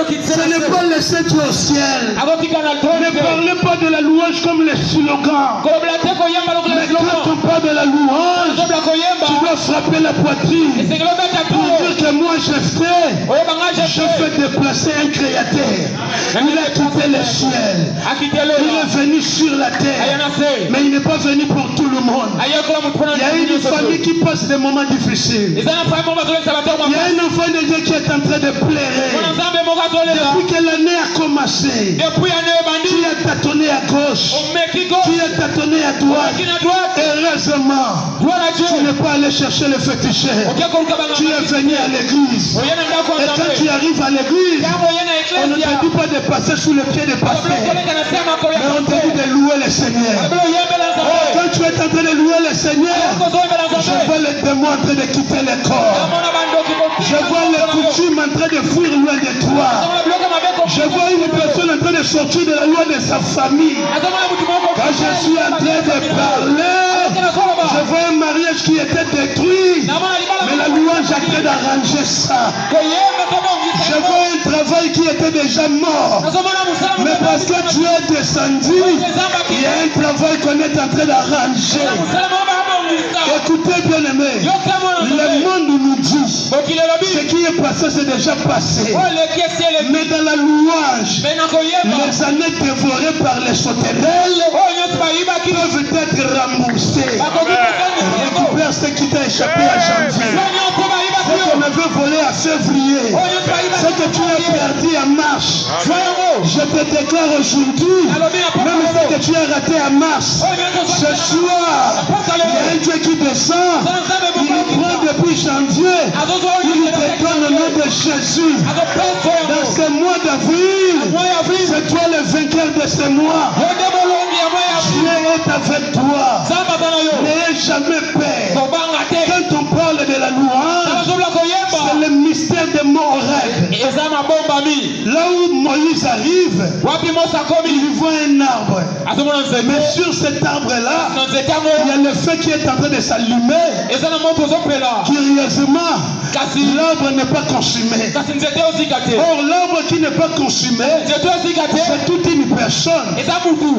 Ce n'est pas laisser Dieu au ciel. Ne parlez pas de la louange comme les slogans. Mais quand on parle de la louange, tu dois frapper la poitrine pour dire que moi je fais déplacer un créateur. Il a quitté le ciel. Il est venu sur la terre. Mais il n'est pas venu pour tout le monde. Il y a une famille qui passe des moments difficiles. Il y a un enfant de Dieu qui est en train de pleurer. Depuis que l'année a commencé, tu as tâtonné à gauche, tu as tâtonné à droite. Heureusement, tu n'es pas allé chercher le féticheur. Tu es venu à l'église. Et quand tu arrives à l'église, on ne te dit pas de passer sous le pied des pasteurs, mais on te dit de louer le Seigneur. Quand tu es en train de louer le Seigneur, je vois les démons en train de quitter le corps. Je vois les coutumes en train de fuir loin de toi. Je vois une personne en train de sortir de la loi de sa famille. Quand je suis en train de parler, je vois un mariage qui était détruit, mais la louange a train d'arranger ça. Je vois un travail qui était déjà mort, mais parce que tu es descendu, il y a un travail qu'on est en train d'arranger. Écoutez bien aimé, le monde nous dit ce qui est passé c'est déjà passé, mais dans la louange les années dévorées par les sauterelles peuvent être remboursées. Récupère ce qui t'a échappé à janvier, ce qu'on avait volé à février, ce que tu as perdu en mars. Je te déclare aujourd'hui, même ce que tu as raté en mars, ce soir il y a un Dieu qui descend, il nous prend depuis janvier, il te donne le nom de Jésus. Dans ce mois d'avril, c'est toi le vainqueur de ce mois. Dieu est avec toi. N'ayez jamais peur. Quand on parle de la louange, c'est le mystère de mon rêve. Là où Moïse arrive, il voit un arbre. Mais sur cet arbre-là, il y a le feu qui est en train de s'allumer. Curieusement, l'arbre n'est pas consumé. Or, l'arbre qui n'est pas consumé, c'est toute une personne.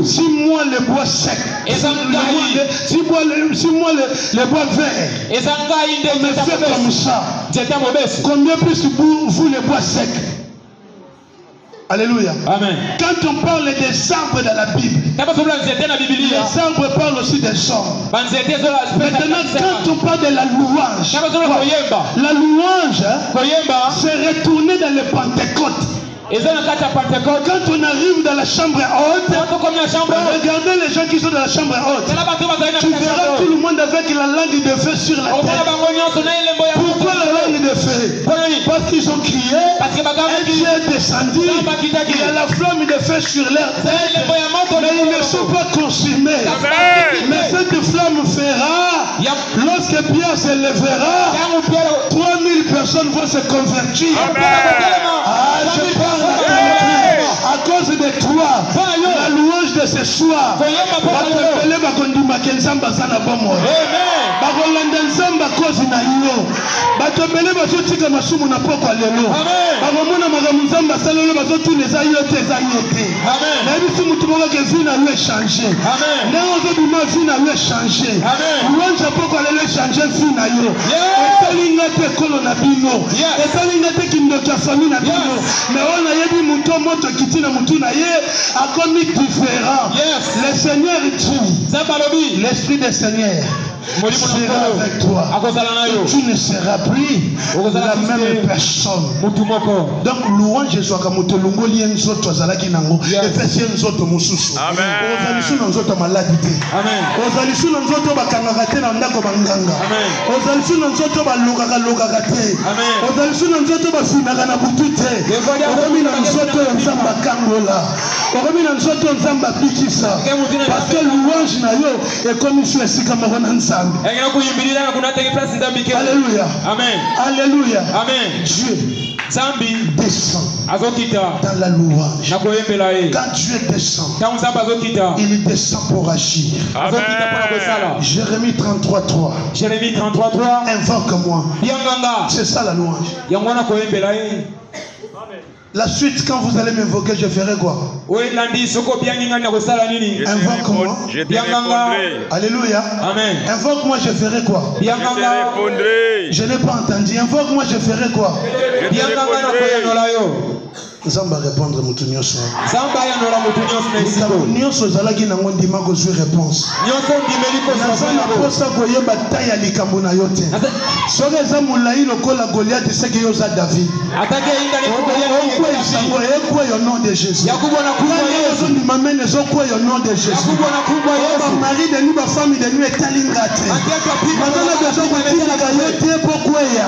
Si moi le bois sec, si moi le bois vert, on me fait comme ça, combien plus vous le bois sec? Alléluia. Amen. Quand on parle des arbres dans la Bible, les arbres parlent aussi des hommes. Maintenant, quand on parle de la louange, c'est retourner dans le Pentecôte. Quand on arrive dans la chambre haute, regardez les gens qui sont dans la chambre haute. Tu verras tout le monde avec la langue de feu sur la tête. Pourquoi la langue de feu? Parce qu'ils ont crié, un Dieu est descendu, il y a la flamme de feu sur leur tête, mais ils ne sont pas consumés. Mais cette flamme fera, lorsque Pierre se lèvera, 3000 personnes vont se convertir. Je parle à cause de toi, la louange de ce soir, mais on a dit mouton moto qui na mutuna ye a commis différent. Le Seigneur dit, l'esprit du Seigneur sera avec toi. Et tu ne seras plus la même personne. Donc louange soit comme Motelungo lien zoto zalaki nango et fait zoto mususu. Amen. Ozalisu na zoto maladité. Amen. Ozalisu na zoto bakangaka te na ndako banganga. Amen. Ozalisu na zoto balukaka te. Amen. Ozalisu na zoto bafinaka na butu te. Okomi na zoto nzamba kangola. Okomi na zoto nzamba bikisa. Parce que louange na yo est comme sur esika moko na nzambe. Alléluia. Amen. Alléluia. Amen. Dieu descend dans la louange. Quand Dieu descend, il descend pour agir. Amen. Jérémie 33:3. Jérémie 33:3. Invoque-moi. C'est ça la louange. La suite, quand vous allez m'invoquer, je ferai quoi? Invoque-moi. Je te répondrai. Alléluia. Amen. Invoque-moi, je ferai quoi? Je te répondrai. Je n'ai pas entendu. Invoque-moi, je ferai quoi? Je te répondrai. Zamba répondre mutunyoso. Zamba ya nola mutunyoso na isiko. Nyoso zalaki na ngondi mako zwi réponse. Nyoso ndimeli ko zamba posa koyeba taya likambo na yote. Soke za mulai lokola Goliath seke yo za David. Atake inga ne ko ya ko ekwe yo nom de Jésus. Yakubo na kubwa Yesu ndi mamene zo ko yo nom de Jésus. Yakubo na kubwa Yesu. Mari de ni ba famille de ni etalingate. Ataka pipa. Matana bezo ko tinga yote pokweya.